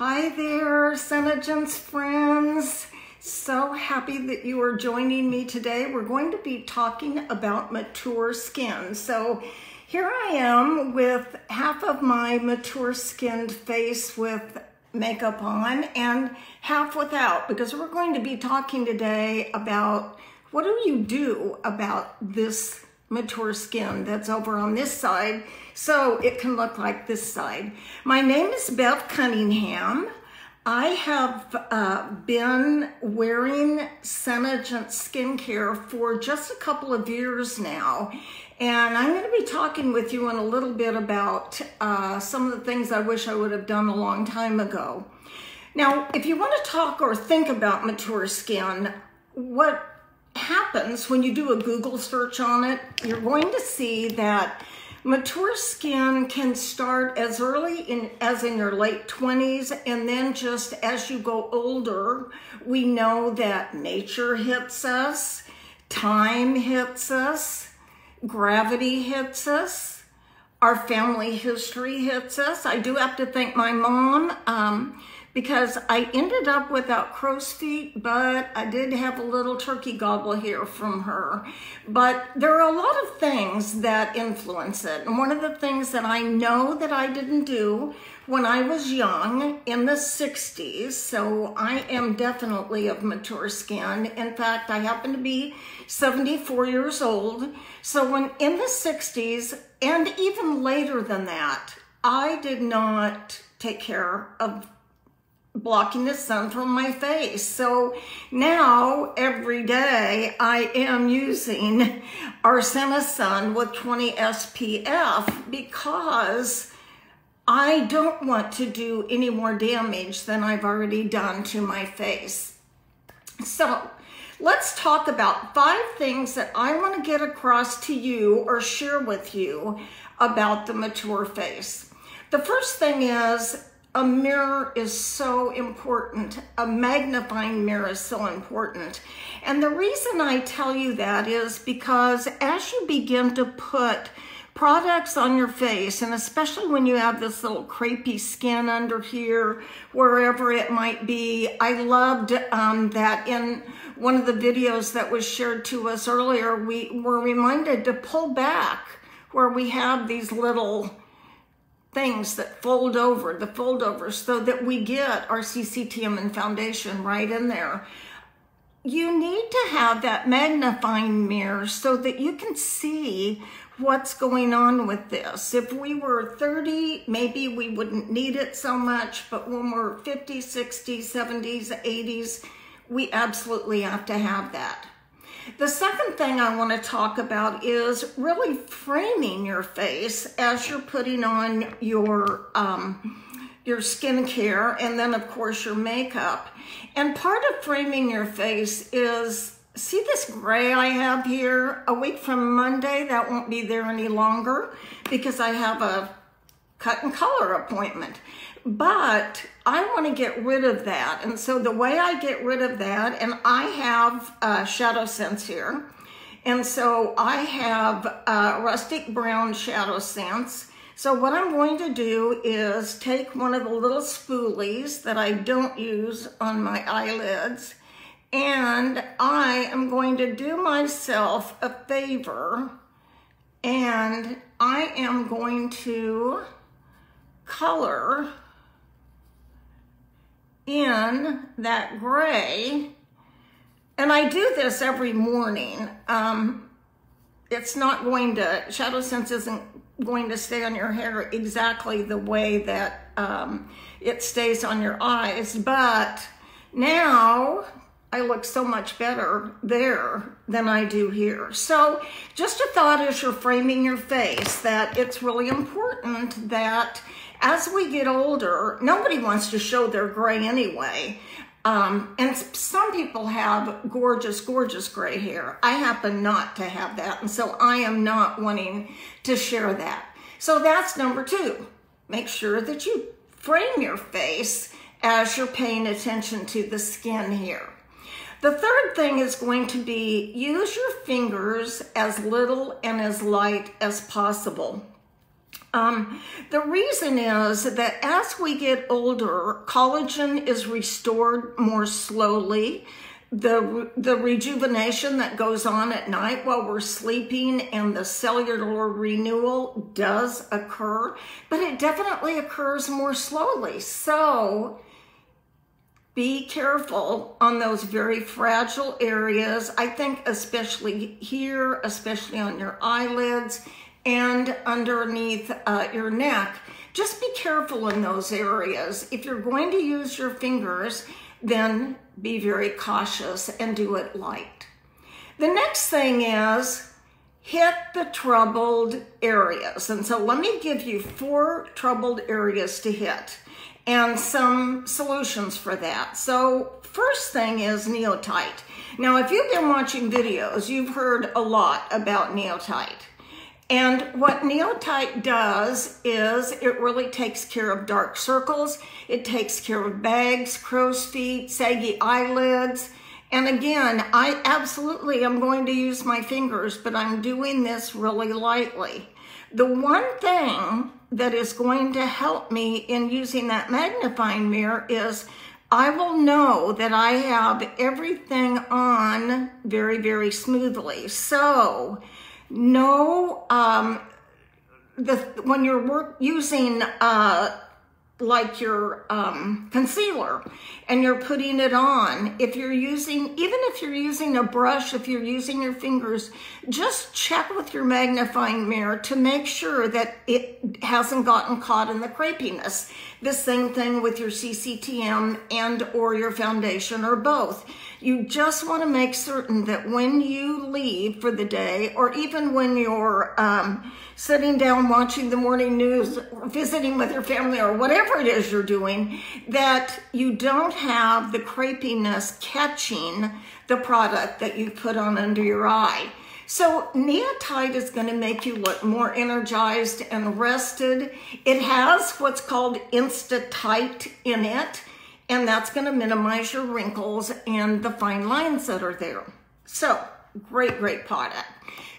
Hi there, Senegence friends. So happy that you are joining me today. We're going to be talking about mature skin. So here I am with half of my mature skinned face with makeup on and half without, because we're going to be talking today about what do you do about this mature skin that's over on this side so it can look like this side. My name is Beth Cunningham. I have been wearing Senegence skincare for just a couple of years now, and I'm going to be talking with you in a little bit about some of the things I wish I would have done a long time ago. Now, if you want to talk or think about mature skin, what happens when you do a Google search on it, you're going to see that mature skin can start as early as in your late 20s, and then just as you go older, we know that nature hits us, time hits us, gravity hits us, our family history hits us. I do have to thank my mom because I ended up without crow's feet, but I did have a little turkey gobble here from her. But there are a lot of things that influence it. And one of the things that I know that I didn't do when I was young in the 60s, so I am definitely of mature skin. In fact, I happen to be 74 years old. So when in the 60s, and even later than that, I did not take care of blocking the sun from my face. So now every day I am using Arsena Sun with 20 SPF because I don't want to do any more damage than I've already done to my face. So let's talk about 5 things that I want to get across to you or share with you about the mature face. The first thing is, a mirror is so important. A magnifying mirror is so important. And the reason I tell you that is because as you begin to put products on your face, and especially when you have this little crepey skin under here, wherever it might be, I loved that in one of the videos that was shared to us earlier, we were reminded to pull back where we have these little things that fold over, the foldovers, so that we get our CCTM and foundation right in there. You need to have that magnifying mirror so that you can see what's going on with this. If we were 30, maybe we wouldn't need it so much, but when we're 50s, 60s, 70s, 80s, we absolutely have to have that. The second thing I want to talk about is really framing your face as you're putting on your skincare and then of course your makeup. And part of framing your face is, see this gray I have here? A week from Monday, that won't be there any longer because I have a cut and color appointment. But I want to get rid of that. And so the way I get rid of that, and I have Shadow Sense here. And so I have Rustic Brown Shadow Sense. So what I'm going to do is take one of the little spoolies that I don't use on my eyelids, and I am going to do myself a favor, and I am going to color in that gray. And I do this every morning. It's not going to, Shadow Sense isn't going to stay on your hair exactly the way that it stays on your eyes, but now I look so much better there than I do here. So just a thought as you're framing your face that it's really important that as we get older, nobody wants to show their gray anyway. And some people have gorgeous, gorgeous gray hair. I happen not to have that, and so I am not wanting to share that. So that's number 2. Make sure that you frame your face as you're paying attention to the skin here. The third thing is going to be use your fingers as little and as light as possible. The reason is that as we get older, collagen is restored more slowly. The rejuvenation that goes on at night while we're sleeping and the cellular renewal does occur, but it definitely occurs more slowly. So be careful on those very fragile areas. I think especially here, especially on your eyelids and underneath your neck. Just be careful in those areas. If you're going to use your fingers, then be very cautious and do it light. The next thing is hit the troubled areas. And so let me give you 4 troubled areas to hit and some solutions for that. So first thing is Neotite. Now, if you've been watching videos, you've heard a lot about Neotite. And what Neotite does is it really takes care of dark circles. It takes care of bags, crow's feet, saggy eyelids. And again, I absolutely am going to use my fingers, but I'm doing this really lightly. The one thing that is going to help me in using that magnifying mirror is I will know that I have everything on very, very smoothly. So no, when you're using like your concealer and you're putting it on, if you're using, even if you're using a brush, if you're using your fingers, just check with your magnifying mirror to make sure that it hasn't gotten caught in the crepiness. The same thing with your CCTM and or your foundation or both. You just want to make certain that when you leave for the day, or even when you're sitting down watching the morning news, or visiting with your family, or whatever it is you're doing, that you don't have the crepiness catching the product that you put on under your eye. So Neotite is going to make you look more energized and rested. It has what's called Insta-Tight in it, and that's going to minimize your wrinkles and the fine lines that are there. So, great, great product.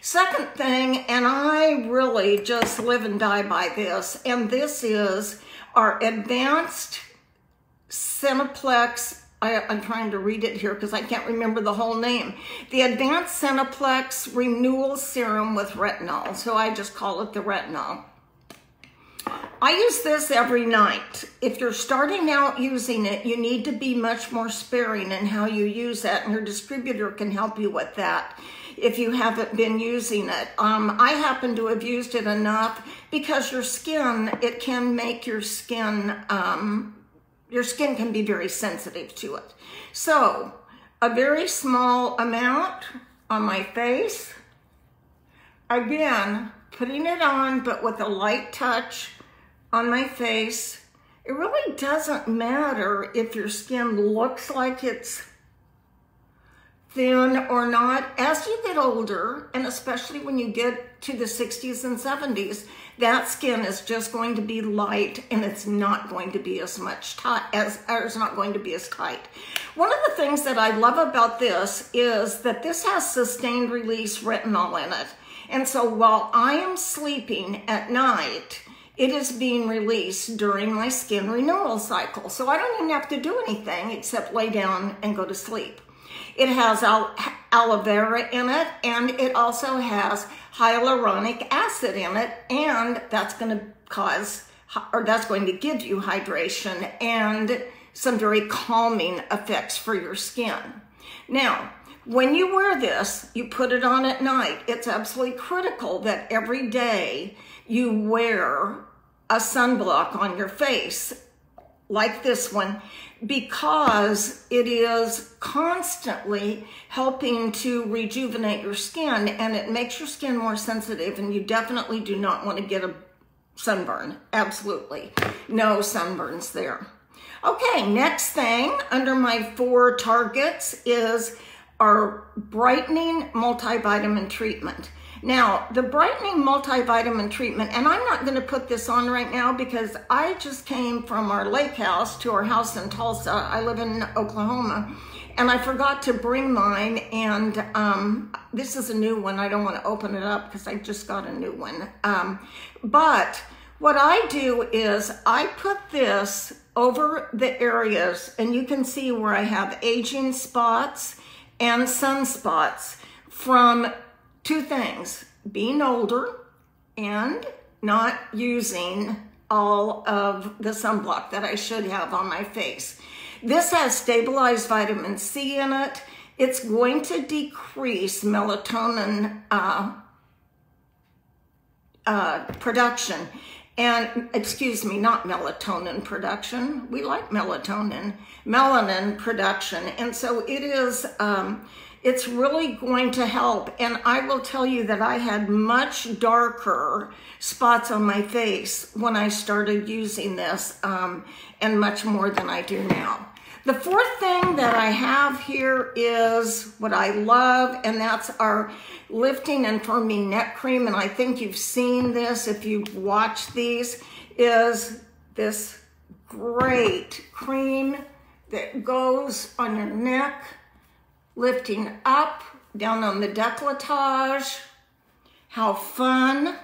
Second thing, and I really just live and die by this, and this is our Advanced Seneplex. I'm trying to read it here because I can't remember the whole name. The Advanced Seneplex Renewal Serum with Retinol. So I just call it the Retinol. I use this every night. If you're starting out using it, you need to be much more sparing in how you use that, and your distributor can help you with that if you haven't been using it. I happen to have used it enough because your skin, it can make your skin can be very sensitive to it. So a very small amount on my face. Again, putting it on, but with a light touch on my face. It really doesn't matter if your skin looks like it's thin or not. As you get older, and especially when you get to the 60s and 70s, that skin is just going to be light, and it's not going to be as much tight it's not going to be as tight. One of the things that I love about this is that this has sustained release retinol in it. And so while I am sleeping at night, it is being released during my skin renewal cycle. So I don't even have to do anything except lay down and go to sleep. It has aloe vera in it, and it also has hyaluronic acid in it, and that's going to give you hydration and some very calming effects for your skin. Now, when you wear this, you put it on at night. It's absolutely critical that every day you wear a sunblock on your face like this one, because it is constantly helping to rejuvenate your skin, and it makes your skin more sensitive, and you definitely do not want to get a sunburn. Absolutely no sunburns there. Okay, next thing under my 4 targets is our Brightening Multivitamin Treatment. Now, the Brightening Multivitamin Treatment, and I'm not going to put this on right now because I just came from our lake house to our house in Tulsa. I live in Oklahoma, and I forgot to bring mine, and this is a new one. I don't want to open it up because I just got a new one. But what I do is I put this over the areas, and you can see where I have aging spots and sunspots from two things: being older and not using all of the sunblock that I should have on my face. This has stabilized vitamin C in it. It's going to decrease melatonin production. And, excuse me, not melatonin production. We like melatonin. Melanin production. And so it is, it's really going to help. And I will tell you that I had much darker spots on my face when I started using this, and much more than I do now. The fourth thing that I have here is what I love, and that's our lifting and firming neck cream. And I think you've seen this if you've watched these, is this great cream that goes on your neck, lifting up, down on the décolletage. How fun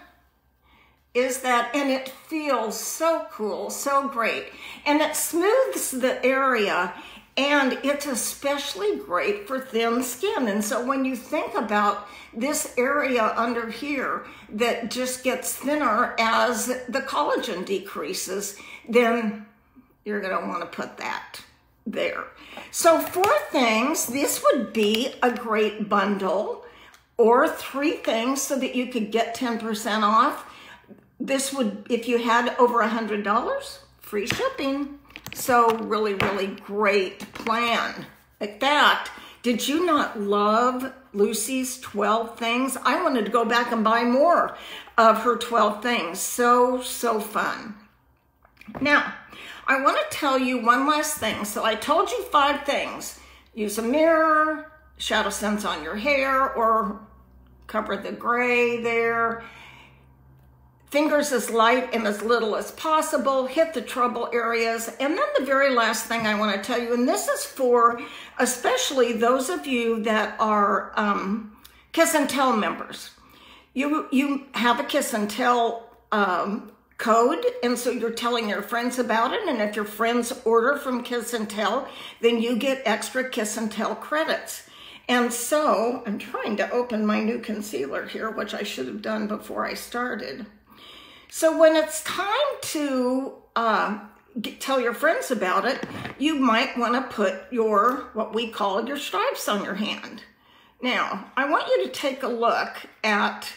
is that? And it feels so cool, so great. And it smooths the area, and it's especially great for thin skin. And so when you think about this area under here that just gets thinner as the collagen decreases, then you're gonna wanna put that there. So 4 things, this would be a great bundle, or 3 things so that you could get 10% off. This would, if you had over $100, free shipping. So really, really great plan. In fact, did you not love Lucy's 12 things? I wanted to go back and buy more of her 12 things. So, so fun. Now, I want to tell you one last thing. So I told you 5 things. Use a mirror, shadow sense on your hair, or cover the gray there. Fingers as light and as little as possible, hit the trouble areas. And then the very last thing I want to tell you, and this is for especially those of you that are Kiss and Tell members. You have a Kiss and Tell code, and so you're telling your friends about it. And if your friends order from Kiss and Tell, then you get extra Kiss and Tell credits. And so I'm trying to open my new concealer here, which I should have done before I started. So when it's time to tell your friends about it, you might want to put your, what we call your stripes on your hand. Now, I want you to take a look at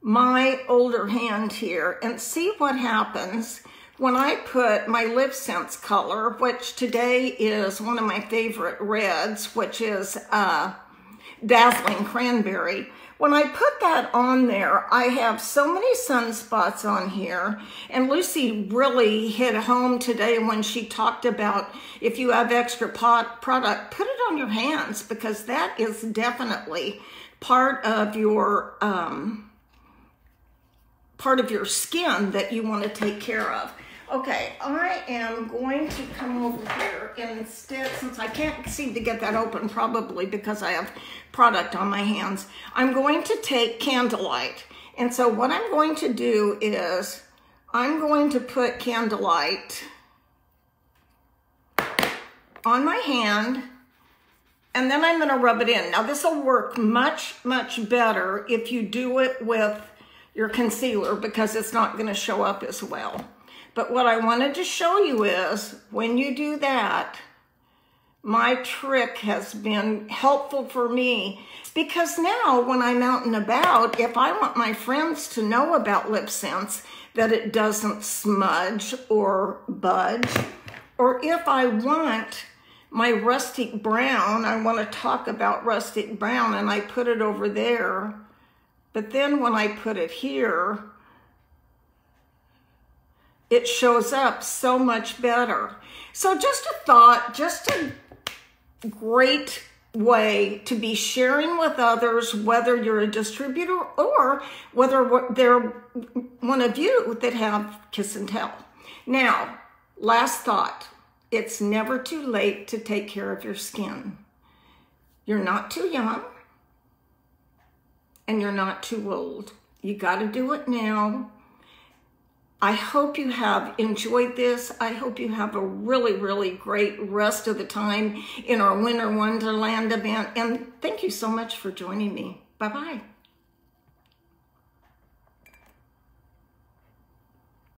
my older hand here and see what happens when I put my Lip Sense color, which today is one of my favorite reds, which is Dazzling Cranberry. When I put that on there, I have so many sunspots on here, and Lucy really hit home today when she talked about if you have extra product, put it on your hands, because that is definitely part of your skin that you want to take care of. Okay, I am going to come over here instead, since I can't seem to get that open, probably because I have product on my hands. I'm going to take Candlelight. And so what I'm going to do is I'm going to put Candlelight on my hand, and then I'm going to rub it in. Now this will work much, much better if you do it with your concealer, because it's not going to show up as well. But what I wanted to show you is when you do that, my trick has been helpful for me, because now when I'm out and about, if I want my friends to know about Lip Sense, that it doesn't smudge or budge, or if I want my rustic brown, I want to talk about rustic brown, and I put it over there, but then when I put it here, it shows up so much better. So just a thought, just a great way to be sharing with others, whether you're a distributor or whether they're one of you that have Kiss and Tell. Now, last thought, it's never too late to take care of your skin. You're not too young and you're not too old. You got to do it now. I hope you have enjoyed this. I hope you have a really, really great rest of the time in our Winter Wonderland event. And thank you so much for joining me. Bye-bye.